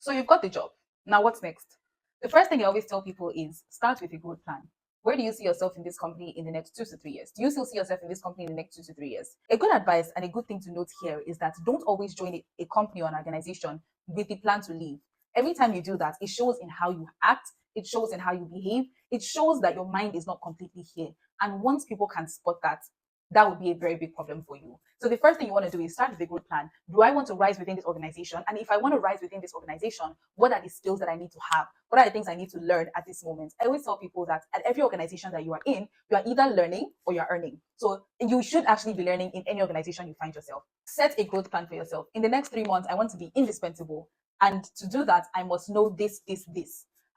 So you've got the job. Now what's next? The first thing I always tell people is start with a growth plan. Where do you see yourself in this company in the next 2 to 3 years? Do you still see yourself in this company in the next 2 to 3 years? A good advice and a good thing to note here is that don't always join a company or an organization with the plan to leave. Every time you do that, it shows in how you act, it shows in how you behave, it shows that your mind is not completely here. And once people can spot that, that would be a very big problem for you. So the first thing you want to do is start with a growth plan. Do I want to rise within this organization? And if I want to rise within this organization, what are the skills that I need to have? What are the things I need to learn at this moment? I always tell people that at every organization that you are in, you are either learning or you're earning. So you should actually be learning in any organization you find yourself. Set a growth plan for yourself. In the next 3 months, I want to be indispensable. And to do that, I must know this.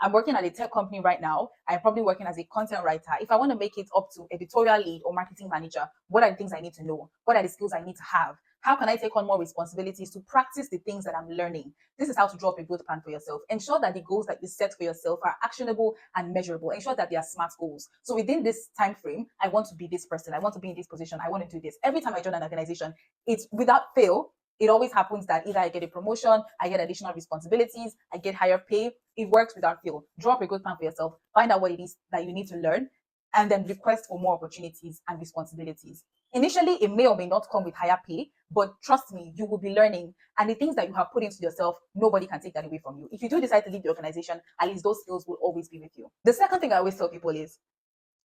I'm working at a tech company right now. I'm probably working as a content writer. If I want to make it up to editorial lead or marketing manager, what are the things I need to know? What are the skills I need to have? How can I take on more responsibilities to practice the things that I'm learning? This is how to draw up a growth plan for yourself. Ensure that the goals that you set for yourself are actionable and measurable. Ensure that they are SMART goals. So within this time frame, I want to be this person. I want to be in this position. I want to do this. Every time I join an organization, it's without fail, it always happens that either I get a promotion, I get additional responsibilities, I get higher pay. It works without fail. Draw up a growth plan for yourself. Find out what it is that you need to learn, and then request for more opportunities and responsibilities. Initially, it may or may not come with higher pay, but trust me, you will be learning. And the things that you have put into yourself, nobody can take that away from you. If you do decide to leave the organization, at least those skills will always be with you. The second thing I always tell people is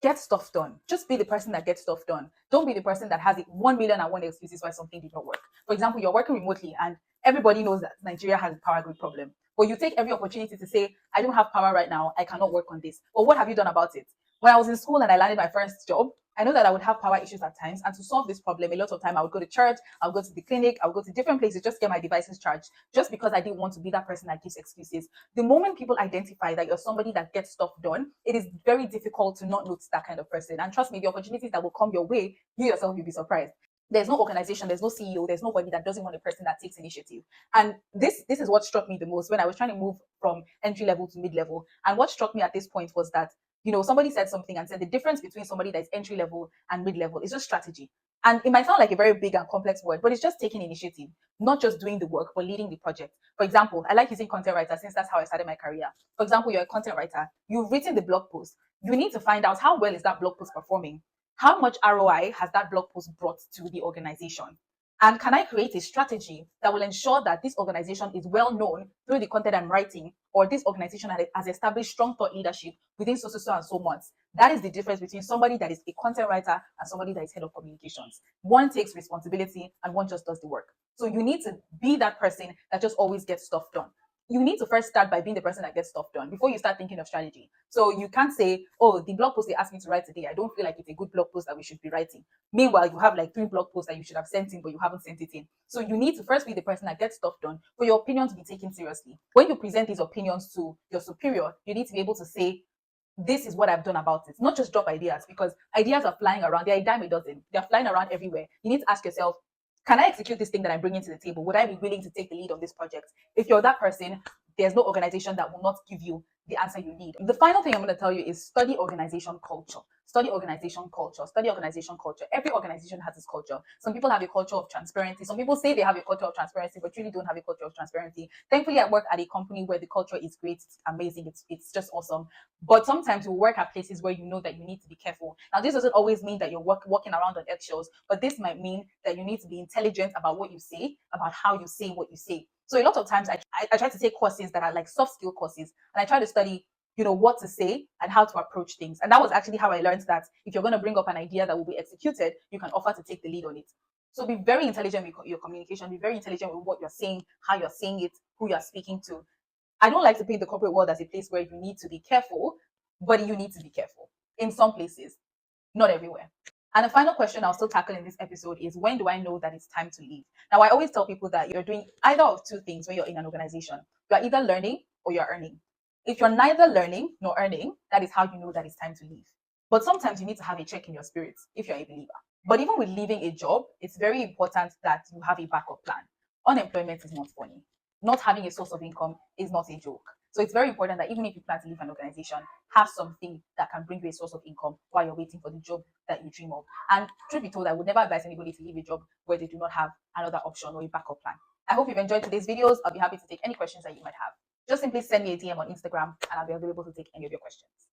get stuff done. Just be the person that gets stuff done. Don't be the person that has 1,000,001 excuses why something did not work. For example, you're working remotely and everybody knows that Nigeria has a power grid problem. But you take every opportunity to say, I don't have power right now. I cannot work on this. But what have you done about it? When I was in school and I landed my first job, I know that I would have power issues at times. And to solve this problem, a lot of time I would go to church, I would go to the clinic, I would go to different places just to get my devices charged, just because I didn't want to be that person that gives excuses. The moment people identify that you're somebody that gets stuff done, it is very difficult to not notice that kind of person. And trust me, the opportunities that will come your way, you yourself will be surprised. There's no organization, there's no CEO, there's nobody that doesn't want a person that takes initiative. And this is what struck me the most when I was trying to move from entry level to mid level. And what struck me at this point was that, somebody said something and said the difference between somebody that's entry level and mid level is just strategy. And it might sound like a very big and complex word, but it's just taking initiative, not just doing the work, but leading the project. For example, I like using content writer since that's how I started my career. For example, you're a content writer, you've written the blog post. You need to find out how well is that blog post performing? How much ROI has that blog post brought to the organization? And can I create a strategy that will ensure that this organization is well known through the content I'm writing, or this organization has established strong thought leadership within so and so months? That is the difference between somebody that is a content writer and somebody that is head of communications. One takes responsibility and one just does the work. So you need to be that person that just always gets stuff done. You need to first start by being the person that gets stuff done before you start thinking of strategy. So you can't say, oh, the blog post they asked me to write today, I don't feel like it's a good blog post that we should be writing. Meanwhile, you have like 3 blog posts that you should have sent in, but you haven't sent it in. So you need to first be the person that gets stuff done for your opinion to be taken seriously. When you present these opinions to your superior, you need to be able to say, this is what I've done about it. Not just drop ideas, because ideas are flying around. They're a dime a dozen. They're flying around everywhere. You need to ask yourself, can I execute this thing that I'm bringing to the table? Would I be willing to take the lead on this project? If you're that person, there's no organization that will not give you the answer you need. The final thing I'm going to tell you is study organization culture. Study organization culture. Study organization culture. Every organization has its culture. Some people have a culture of transparency. Some people say they have a culture of transparency, but really don't have a culture of transparency. Thankfully, I work at a company where the culture is great. It's amazing. It's just awesome. But sometimes you work at places where you know that you need to be careful. Now, this doesn't always mean that you're walking around on eggshells, but this might mean that you need to be intelligent about what you say, about how you say what you say. So a lot of times I try to take courses that are like soft skill courses, and I try to study, what to say and how to approach things. And that was actually how I learned that if you're going to bring up an idea that will be executed, you can offer to take the lead on it. So be very intelligent with your communication, be very intelligent with what you're saying, how you're saying it, who you're speaking to. I don't like to paint the corporate world as a place where you need to be careful, but you need to be careful in some places, not everywhere. And the final question I'll still tackle in this episode is, when do I know that it's time to leave? Now, I always tell people that you're doing either of two things when you're in an organization. You're either learning or you're earning. If you're neither learning nor earning, that is how you know that it's time to leave. But sometimes you need to have a check in your spirit if you're a believer. But even with leaving a job, it's very important that you have a backup plan. Unemployment is not funny. Not having a source of income is not a joke. So it's very important that even if you plan to leave an organization, have something that can bring you a source of income while you're waiting for the job that you dream of. And truth be told, I would never advise anybody to leave a job where they do not have another option or a backup plan. I hope you've enjoyed today's videos. I'll be happy to take any questions that you might have. just simply send me a DM on Instagram and I'll be available to take any of your questions.